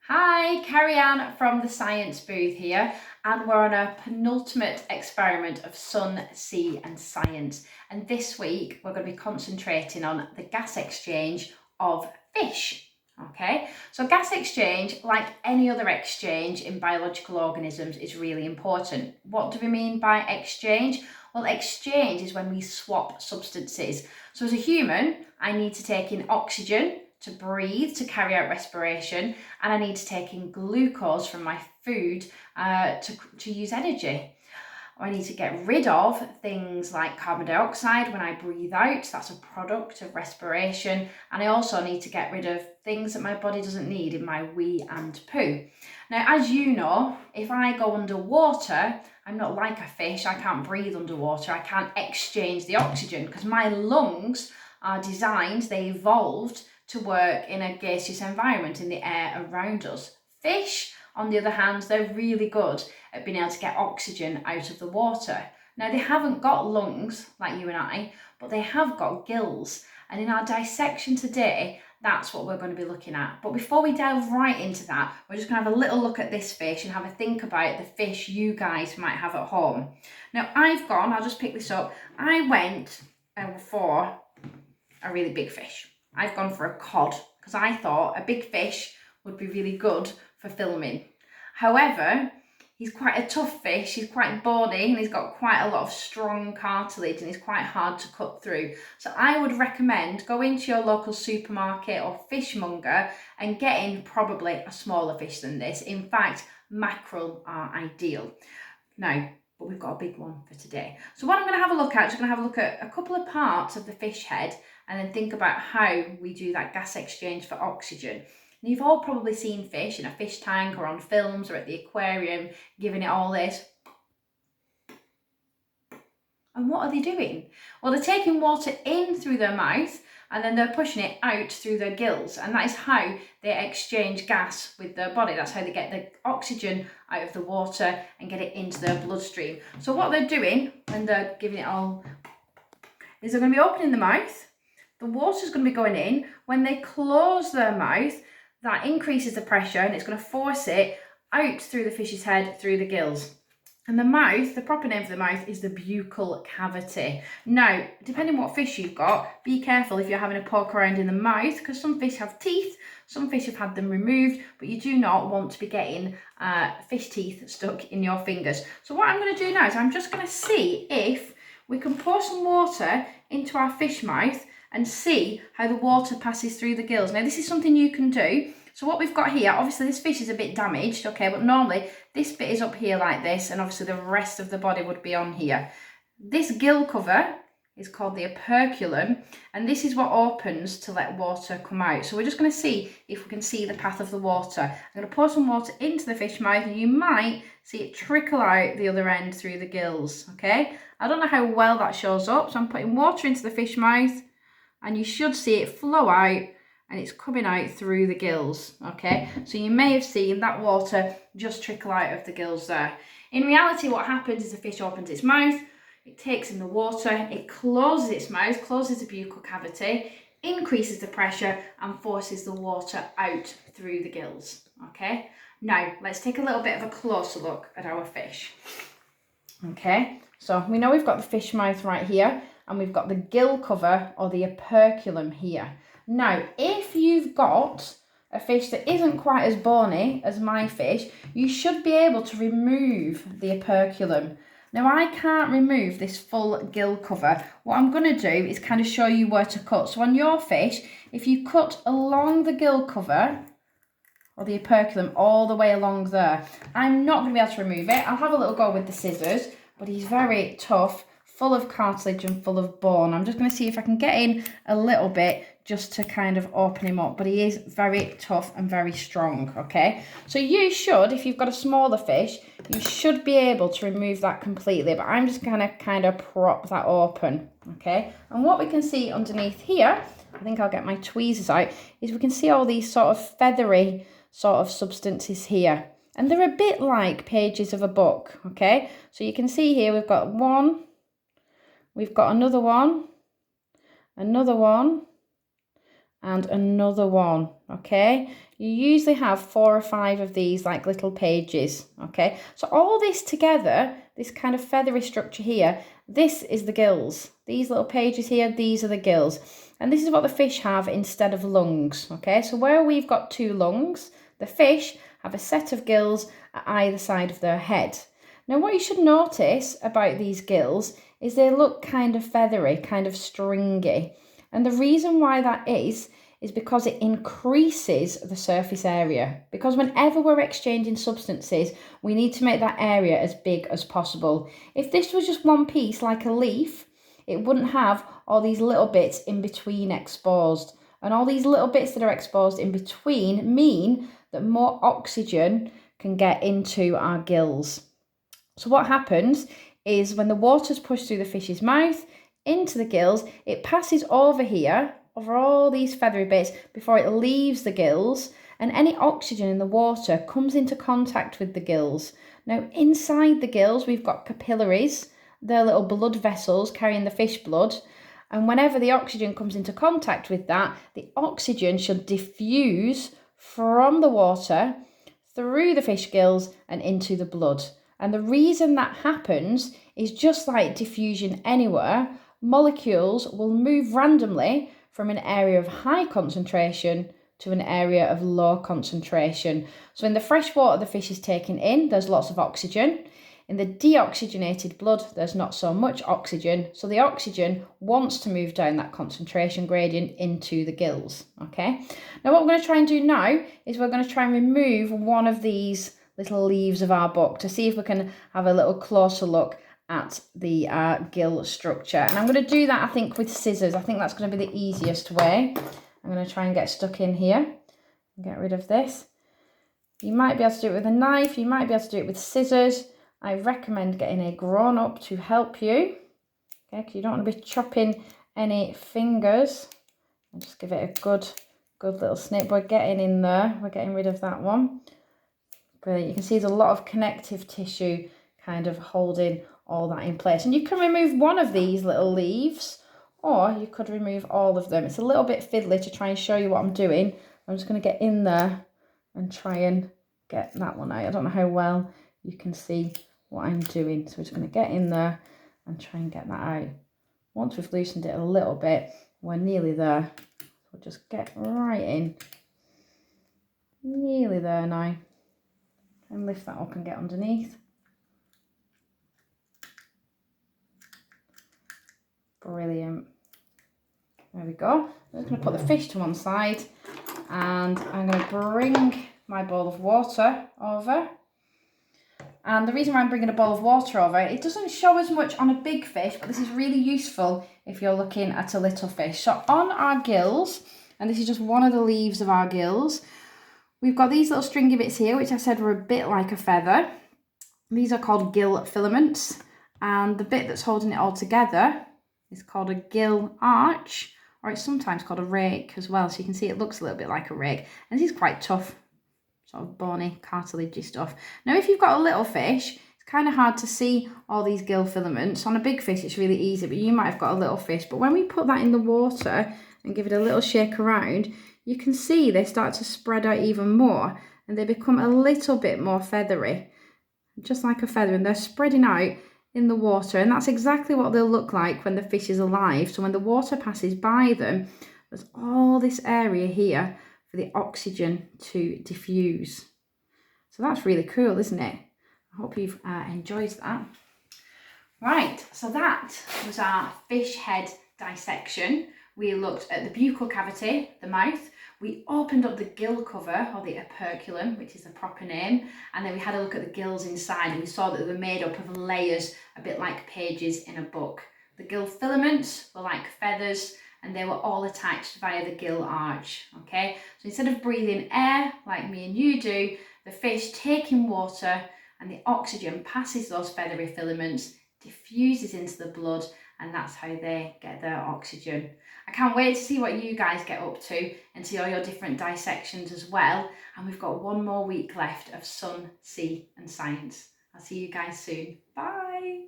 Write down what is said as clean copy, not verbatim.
Hi, Carrie Ann from the Science Booth here, and we're on a penultimate experiment of sun, sea and science. And this week we're going to be concentrating on the gas exchange of fish. Okay, so gas exchange, like any other exchange in biological organisms, is really important. What do we mean by exchange? Well, exchange is when we swap substances. So as a human, I need to take in oxygen to breathe, to carry out respiration, and I need to take in glucose from my food to use energy. I need to get rid of things like carbon dioxide when I breathe out. That's a product of respiration. And I also need to get rid of things that my body doesn't need in my wee and poo. Now, as you know, if I go underwater, I'm not like a fish. I can't breathe underwater. I can't exchange the oxygen because my lungs are designed, they evolved to work in a gaseous environment in the air around us. Fish, on the other hand, they're really good at being able to get oxygen out of the water. Now, they haven't got lungs like you and I, but they have got gills. And in our dissection today, that's what we're going to be looking at. But before we delve right into that, we're just going to have a little look at this fish and have a think about the fish you guys might have at home. Now, I'll just pick this up. I went for a really big fish. I've gone for a cod because I thought a big fish would be really good for filming. However, he's quite a tough fish, he's quite bony and he's got quite a lot of strong cartilage and he's quite hard to cut through. So I would recommend go into your local supermarket or fishmonger and getting probably a smaller fish than this. In fact, mackerel are ideal. Now, but we've got a big one for today. So what I'm going to have a look at, just going to have a look at a couple of parts of the fish head and then think about how we do that gas exchange for oxygen. And you've all probably seen fish in a fish tank or on films or at the aquarium giving it all this. And what are they doing? Well, they're taking water in through their mouth and then they're pushing it out through their gills. And that is how they exchange gas with their body. That's how they get the oxygen out of the water and get it into their bloodstream. So what they're doing when they're giving it all is they're going to be opening the mouth. The water's going to be going in. When they close their mouth, that increases the pressure and it's going to force it out through the fish's head, through the gills. And the mouth, the proper name for the mouth is the buccal cavity. Now, depending what fish you've got, be careful if you're having a poke around in the mouth because some fish have teeth, some fish have had them removed, but you do not want to be getting fish teeth stuck in your fingers. So what I'm going to do now is I'm just going to see if we can pour some water into our fish mouth and see how the water passes through the gills. Now, this is something you can do. So what we've got here, obviously this fish is a bit damaged, okay, but normally this bit is up here like this, and obviously the rest of the body would be on here. This gill cover is called the operculum, and this is what opens to let water come out. So we're just going to see if we can see the path of the water. I'm going to pour some water into the fish mouth, and you might see it trickle out the other end through the gills, okay? I don't know how well that shows up, so I'm putting water into the fish mouth, and you should see it flow out and it's coming out through the gills, okay? So you may have seen that water just trickle out of the gills there. In reality, what happens is the fish opens its mouth, it takes in the water, it closes its mouth, closes the buccal cavity, increases the pressure and forces the water out through the gills, okay? Now, let's take a little bit of a closer look at our fish. Okay, so we know we've got the fish mouth right here and we've got the gill cover or the operculum here. Now, if you've got a fish that isn't quite as bony as my fish, you should be able to remove the operculum. Now, I can't remove this full gill cover. What I'm going to do is kind of show you where to cut. So on your fish, if you cut along the gill cover or the operculum all the way along there, I'm not going to be able to remove it. I'll have a little go with the scissors, but he's very tough, full of cartilage and full of bone. I'm just going to see if I can get in a little bit just to kind of open him up, but he is very tough and very strong, okay? So you should, if you've got a smaller fish, you should be able to remove that completely, but I'm just going to kind of prop that open, okay? And what we can see underneath here, I think I'll get my tweezers out, is we can see all these sort of feathery sort of substances here. And they're a bit like pages of a book, okay? So you can see here we've got one, we've got another one, and another one, okay? you usually have 4 or 5 of these like little pages, okay? So all this together, this kind of feathery structure here, this is the gills. These little pages here, these are the gills. And this is what the fish have instead of lungs, okay? So where we've got 2 lungs, the fish have a set of gills at either side of their head. Now what you should notice about these gills is they look kind of feathery, kind of stringy. And the reason why that is because it increases the surface area. Because whenever we're exchanging substances, we need to make that area as big as possible. If this was just one piece like a leaf, it wouldn't have all these little bits in between exposed. And all these little bits that are exposed in between mean that more oxygen can get into our gills. So what happens is when the water's pushed through the fish's mouth into the gills, it passes over here, over all these feathery bits before it leaves the gills, and any oxygen in the water comes into contact with the gills. Now inside the gills we've got capillaries, they're little blood vessels carrying the fish blood, and whenever the oxygen comes into contact with that, the oxygen should diffuse from the water through the fish gills and into the blood. And the reason that happens is just like diffusion anywhere, molecules will move randomly from an area of high concentration to an area of low concentration. So in the fresh water the fish is taking in, there's lots of oxygen. In the deoxygenated blood, there's not so much oxygen. So the oxygen wants to move down that concentration gradient into the gills, okay? Now what we're going to try and do now is we're going to try and remove one of these little leaves of our book to see if we can have a little closer look at the gill structure. And I'm going to do that, I think, with scissors. I think that's going to be the easiest way. I'm going to try and get stuck in here and get rid of this. You might be able to do it with a knife. You might be able to do it with scissors. I recommend getting a grown-up to help you, okay, because you don't want to be chopping any fingers. And just give it a good little snip. We're getting in there. We're getting rid of that one. Brilliant. You can see there's a lot of connective tissue kind of holding all that in place. And you can remove one of these little leaves, or you could remove all of them. It's a little bit fiddly to try and show you what I'm doing. I'm just going to get in there and try and get that one out. I don't know how well you can see what I'm doing. So we're just going to get in there and try and get that out. Once we've loosened it a little bit, we're nearly there. We'll just get right in. Nearly there now. And lift that up and get underneath. Brilliant. There we go. I'm just going to put the fish to one side and I'm going to bring my bowl of water over. And the reason why I'm bringing a bowl of water over, it doesn't show as much on a big fish, but this is really useful if you're looking at a little fish. So on our gills, and this is just one of the leaves of our gills, we've got these little stringy bits here, which I said were a bit like a feather. These are called gill filaments, and the bit that's holding it all together is called a gill arch, or it's sometimes called a rake as well. So you can see it looks a little bit like a rake, and this is quite tough, sort of bony, cartilagey stuff. Now, if you've got a little fish, it's kind of hard to see all these gill filaments. On a big fish, it's really easy, but you might have got a little fish. But when we put that in the water and give it a little shake around, you can see they start to spread out even more, and they become a little bit more feathery, just like a feather, and they're spreading out in the water. And that's exactly what they'll look like when the fish is alive. So when the water passes by them, there's all this area here for the oxygen to diffuse. So that's really cool, isn't it? I hope you've enjoyed that. Right, so that was our fish head dissection. We looked at the buccal cavity, the mouth. We opened up the gill cover, or the operculum, which is the proper name, and then we had a look at the gills inside, and we saw that they were made up of layers, a bit like pages in a book. The gill filaments were like feathers, and they were all attached via the gill arch, okay? So instead of breathing air, like me and you do, the fish take in water, and the oxygen passes those feathery filaments, diffuses into the blood, and that's how they get their oxygen. I can't wait to see what you guys get up to and see all your different dissections as well. And we've got one more week left of Sun, Sea and Science. I'll see you guys soon. Bye.